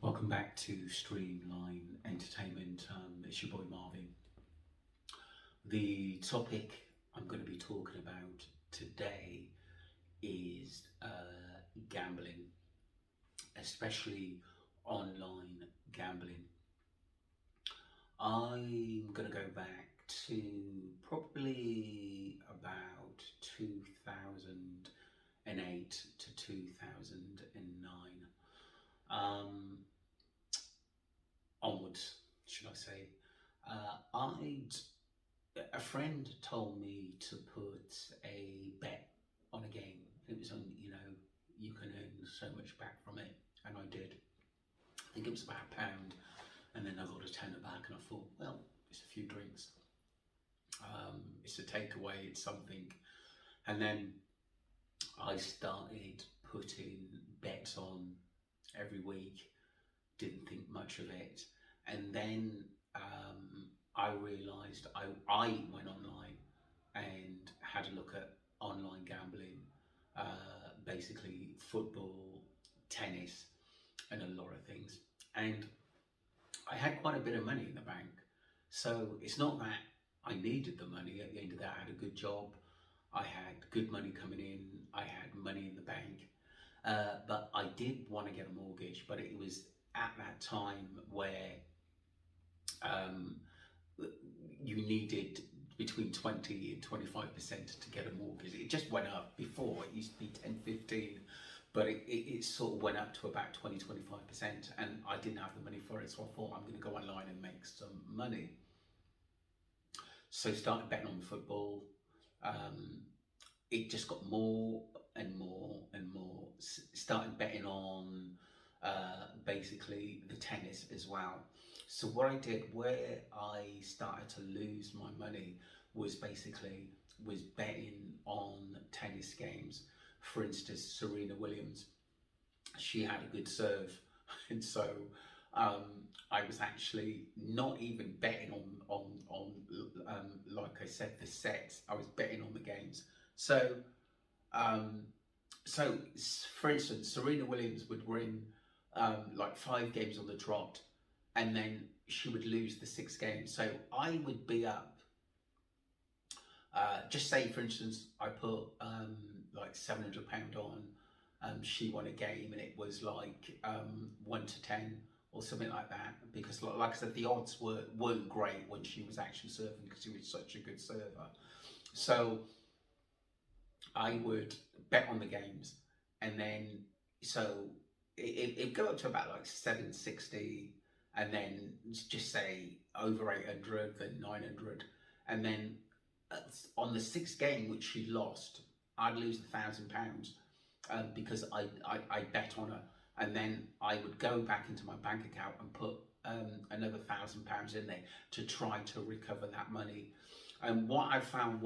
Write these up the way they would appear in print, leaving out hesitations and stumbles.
Welcome back to Streamline Entertainment. It's your boy Marvin. The topic I'm going to be talking about today is gambling, especially online gambling. I'm going to go back to probably about 2008 to 2009. Onwards, should I say. A friend told me to put a bet on a game. It was on, you can earn so much back from it, and I did. I think it was about £1, and then I got a tenner back, and I thought, well, it's a few drinks. It's a takeaway, it's something. And then I started putting bets on every week, didn't think much of it. And then I realised I went online and had a look at online gambling, basically football, tennis, and a lot of things. And I had quite a bit of money in the bank. So it's not that I needed the money. At the end of that, I had a good job. I had good money coming in. I had money in the bank. But I did want to get a mortgage, but it was at that time where you needed between 20 and 25% to get a mortgage. It just went up. Before it used to be 10, 15, but it sort of went up to about 20, 25%, and I didn't have the money for it, so I thought I'm going to go online and make some money. So started betting on football. It just got more and more and more. Started betting on basically the tennis as well. So what I did, where I started to lose my money, was betting on tennis games. For instance, Serena Williams, she had a good serve, and so I was actually not even betting on like I said, the sets. I was betting on the games. So so for instance, Serena Williams would win like 5 games on the trot, and then she would lose the 6th game. So I would be up. Just say, for instance, I put like £700 on. She won a game, and it was like 1 to 10 or something like that. Because, like I said, the odds weren't great when she was actually serving, because she was such a good server. So I would bet on the games, and then so it'd go up to about like 760, and then just say over 800, then 900, and then on the 6th game, which she lost, I'd lose £1,000 because I bet on her, and then I would go back into my bank account and put another £1,000 in there to try to recover that money. And what I found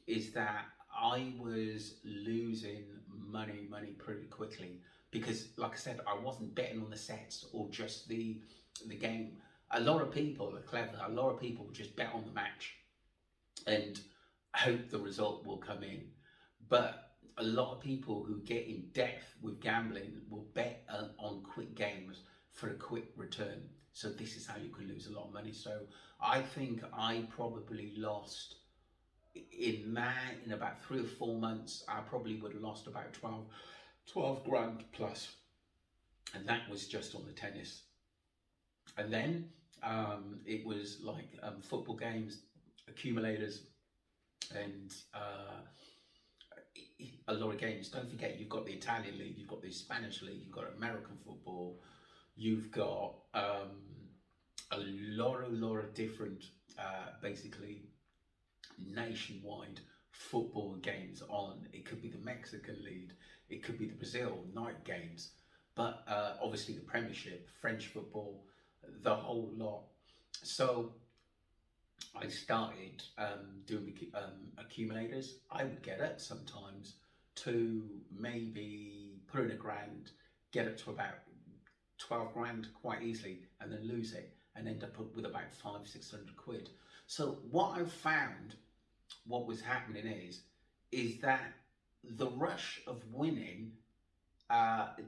is that I was losing money pretty quickly, because, like I said, I wasn't betting on the sets or just the game. A lot of people are clever. A lot of people just bet on the match and hope the result will come in. But a lot of people who get in depth with gambling will bet on quick games for a quick return. So this is how you can lose a lot of money. So I think I probably lost in about 3 or 4 months. I probably would have lost about 12 grand plus, and that was just on the tennis. And then it was like football games, accumulators, and a lot of games. Don't forget, you've got the Italian league, you've got the Spanish league, you've got American football, you've got a lot of different basically nationwide football games on. It could be the Mexican league, it could be the Brazil night games, but obviously the Premiership, French football, the whole lot. So I started doing accumulators. I would get it sometimes to maybe put in £1,000, get it to about 12 grand quite easily, and then lose it and end up with about 500-600 quid. So what I've found, what was happening is that the rush of winning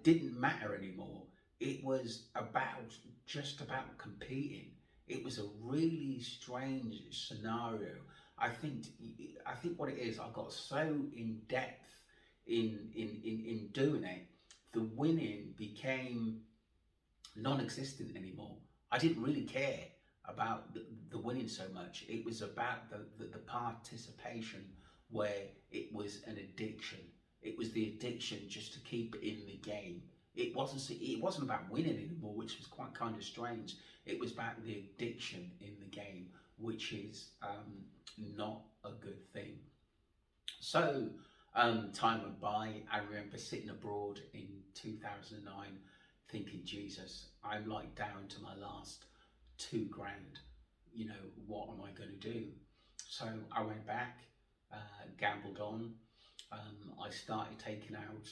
didn't matter anymore, it was about just about competing. It was a really strange scenario. I think I think what it is, I got so in depth in doing it, the winning became non-existent anymore. I didn't really care about the winning so much. It was about the participation, where it was an addiction. It was the addiction just to keep in the game. It wasn't about winning anymore, which was quite kind of strange. It was about the addiction in the game, which is not a good thing. So time went by. I remember sitting abroad in 2009 thinking, Jesus, I'm like down to my last 2 grand. You know, what am I going to do? So I went back, gambled on. I started taking out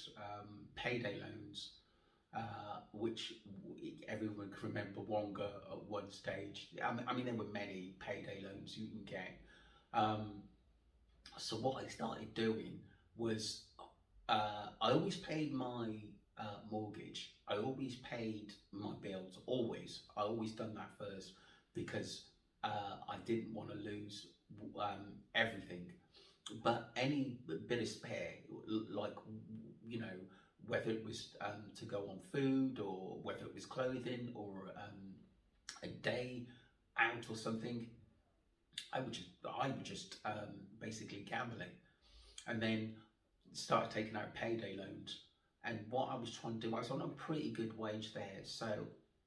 payday loans, which everyone can remember Wonga at one stage. I mean, there were many payday loans you can get. Um, so what I started doing was I always paid my mortgage. I always paid my bills. Always. I always done that first because I didn't want to lose everything. But any bit of spare, like, you know, whether it was to go on food, or whether it was clothing, or a day out or something, I would just basically gambling, and then started taking out payday loans. And what I was trying to do, I was on a pretty good wage there, so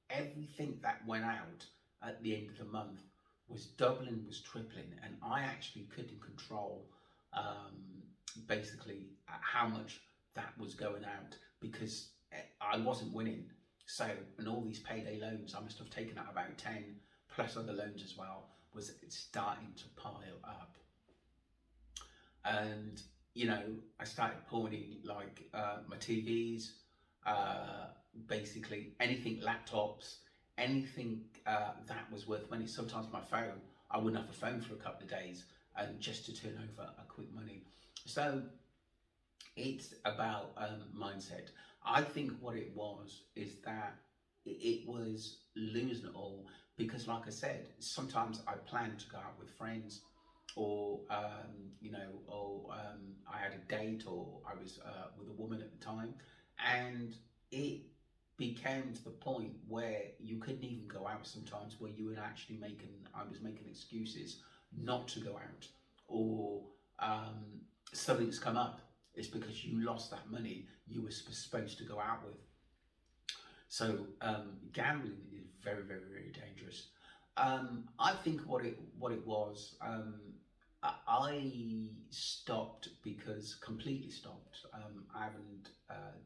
everything that went out at the end of the month was doubling, was tripling, and I actually couldn't control basically how much that was going out, because I wasn't winning. So, and all these payday loans, I must have taken out about 10 plus other loans as well, was starting to pile up. And you know, I started pawning like my TVs, uh, basically anything, laptops, anything that was worth money. Sometimes my phone, I wouldn't have a phone for a couple of days, and just to turn over a quick money. So it's about mindset. I think what it was is that it was losing it all, because, like I said, sometimes I planned to go out with friends, or you know, or I had a date, or I was with a woman at the time, and it became to the point where you couldn't even go out sometimes, where you were actually making, I was making excuses not to go out, or something's come up. It's because you lost that money you were supposed to go out with. So gambling is very, very, very dangerous. I think what it was, I stopped, because completely stopped. I haven't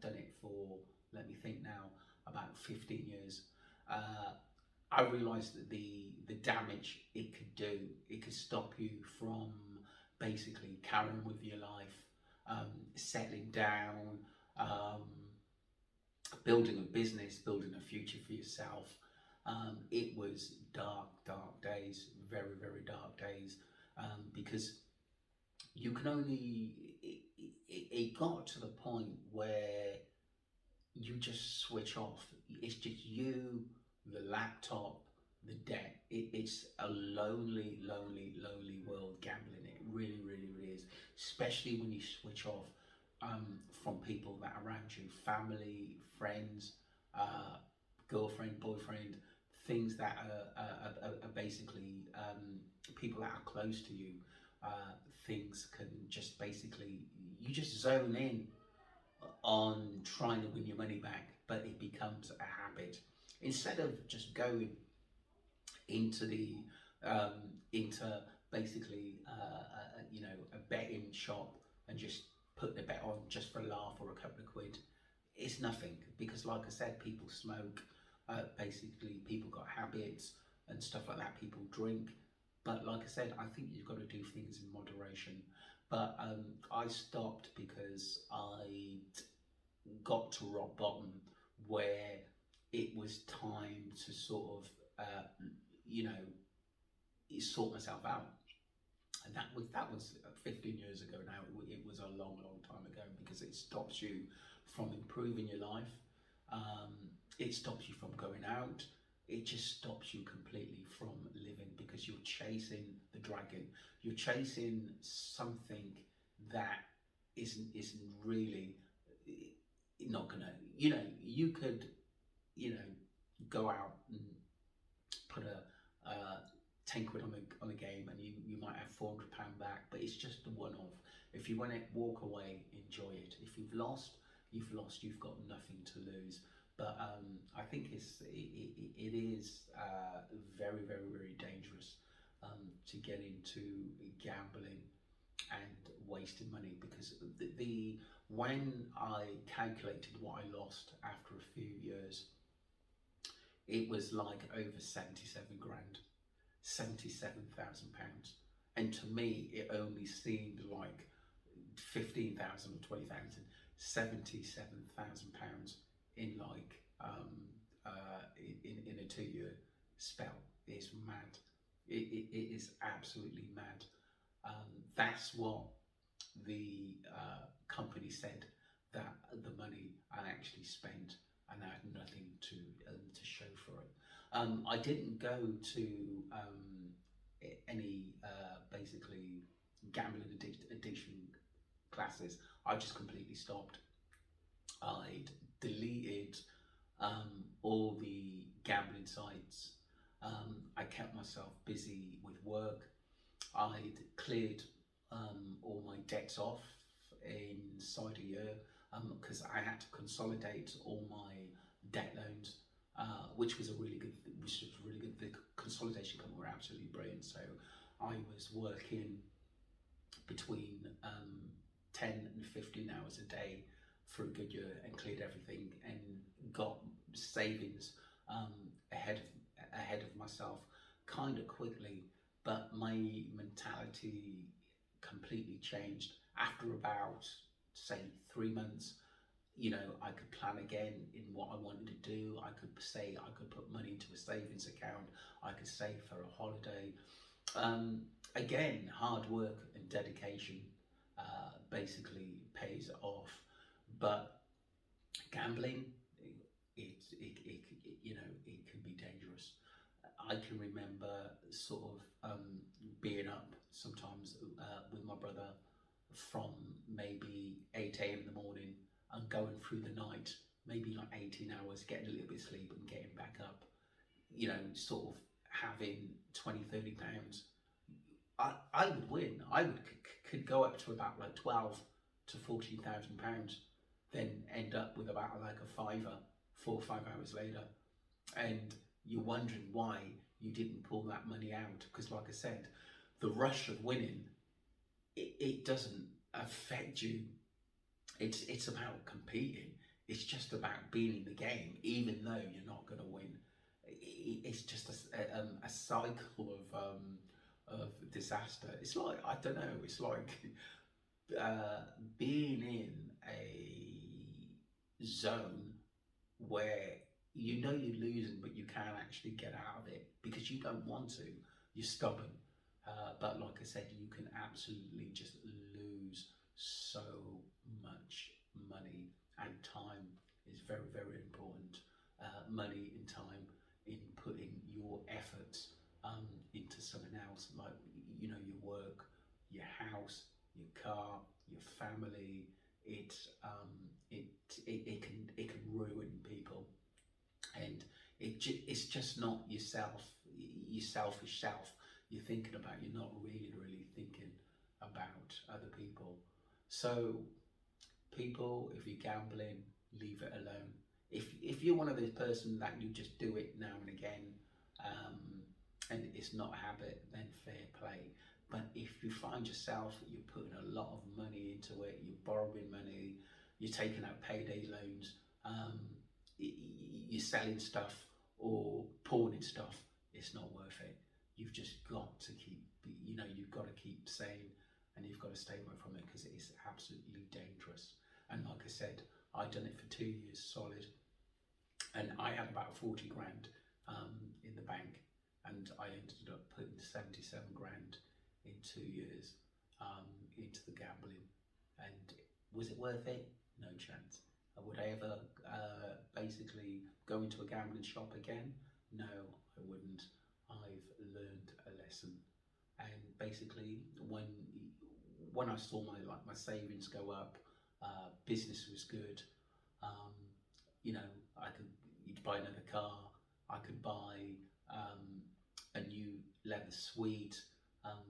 done it for, let me think now, about 15 years. Uh, I realised that the damage it could do, it could stop you from basically carrying with your life, settling down, um, building a business, building a future for yourself. It was dark, dark days, very, very dark days, because you can only, it got to the point where you just switch off. It's just you, the laptop, the debt. It's a lonely, lonely, lonely world, gambling. It really, really, really is. Especially when you switch off from people that are around you, family, friends, uh, girlfriend, boyfriend, things that are basically people that are close to you. Things can just basically, you just zone in on trying to win your money back, but it becomes a habit. Instead of just going into the um, into basically you know, a betting shop, and just put the bet on just for a laugh or a couple of quid, it's nothing, because, like I said, people smoke. Basically, people got habits and stuff like that. People drink, but like I said, I think you've got to do things in moderation. But I stopped because I got to rock bottom, where it was time to sort of, you know, sort myself out. And that was 15 years ago now. It was a long, long time ago, because it stops you from improving your life. Um, it stops you from going out. It just stops you completely from living because you're chasing the dragon. You're chasing something that isn't really not gonna. You could go out and put a 10 quid on a game, and you might have £400 back, but it's just a one off. If you want to walk away, enjoy it. If you've lost, you've lost. You've got nothing to lose. But I think it is very, very, very dangerous to get into gambling and wasting money, because when I calculated what I lost after a few years, it was like over 77 grand, £77,000. And to me, it only seemed like 15,000 or 20,000. £77,000 in like in a 2 year spell is mad. It is absolutely mad. That's what the company said, that the money I actually spent, and I had nothing to show for it. I didn't go to any basically gambling addiction classes. I just completely stopped. I'd deleted all the gambling sites. I kept myself busy with work. I'd cleared all my debts off inside a year because I had to consolidate all my debt loans, which was really good. The consolidation company were absolutely brilliant. So I was working between 10 and 15 hours a day for a good year and cleared everything and got savings ahead of myself kind of quickly. But my mentality completely changed after about, say, 3 months. I could plan again in what I wanted to do. I could put money into a savings account. I could save for a holiday. Again, hard work and dedication basically pays off. But gambling, it can be dangerous. I can remember sort of being up sometimes with my brother from maybe 8 a.m. in the morning and going through the night, maybe like 18 hours, getting a little bit of sleep and getting back up, sort of having £20, £30. I would win. I could go up to about like 12 to £14,000, then end up with about like a fiver 4 or 5 hours later. And you're wondering why you didn't pull that money out, because like I said, the rush of winning, it doesn't affect you. It's about competing. It's just about being in the game, even though you're not going to win. It's just a cycle of disaster. It's like, I don't know, it's like being in a zone where you're losing, but you can't actually get out of it because you don't want to. You're stubborn. But like I said, you can absolutely just lose so much money, and time is very, very important. Money and time in putting your efforts into something else, like your work, your house, your car, your family. It can ruin people, and it's just not yourself, your selfish self you're thinking about. You're not really thinking about other people. So people, if you're gambling, leave it alone. If you're one of those person that you just do it now and again, and it's not a habit, then fair play. But if you find yourself that you're putting a lot of money into it, you're borrowing money, you're taking out payday loans, you're selling stuff or pawning stuff, it's not worth it. You've just got to you've got to keep sane, and you've got to stay away from it because it is absolutely dangerous. And like I said, I'd done it for 2 years solid, and I had about 40 grand in the bank, and I ended up putting 77 grand in 2 years into the gambling. And was it worth it? No chance. Would I ever basically go into a gambling shop again? No, I wouldn't. I've learned a lesson, and basically when I saw my savings go up, business was good. Um, you know, I could you'd buy another car. I could buy a new leather suite,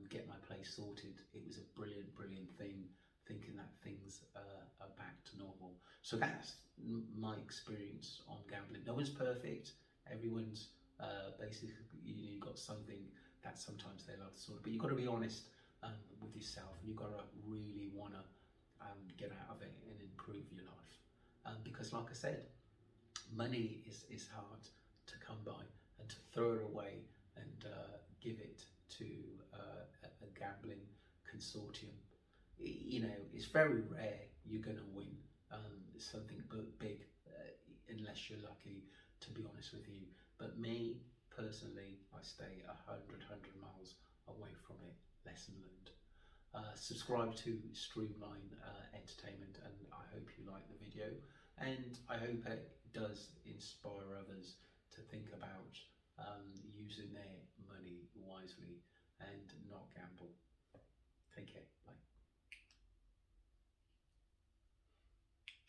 get my place sorted. It was a brilliant, brilliant thing. Thinking that things are back to normal. So that's my experience on gambling. No one's perfect. Everyone's basically you've got something that sometimes they love to sort of, but you've got to be honest with yourself, and you've got to really want to get out of it and improve your life. Because, like I said, money is hard to come by, and to throw it away and give it to a gambling consortium, you know, it's very rare you're going to win something big unless you're lucky, to be honest with you. But me personally, I stay 100 miles away from it. Lesson learned. Subscribe to Streamline Entertainment, and I hope you like the video, and I hope it does inspire others to think about using their money wisely and not gamble.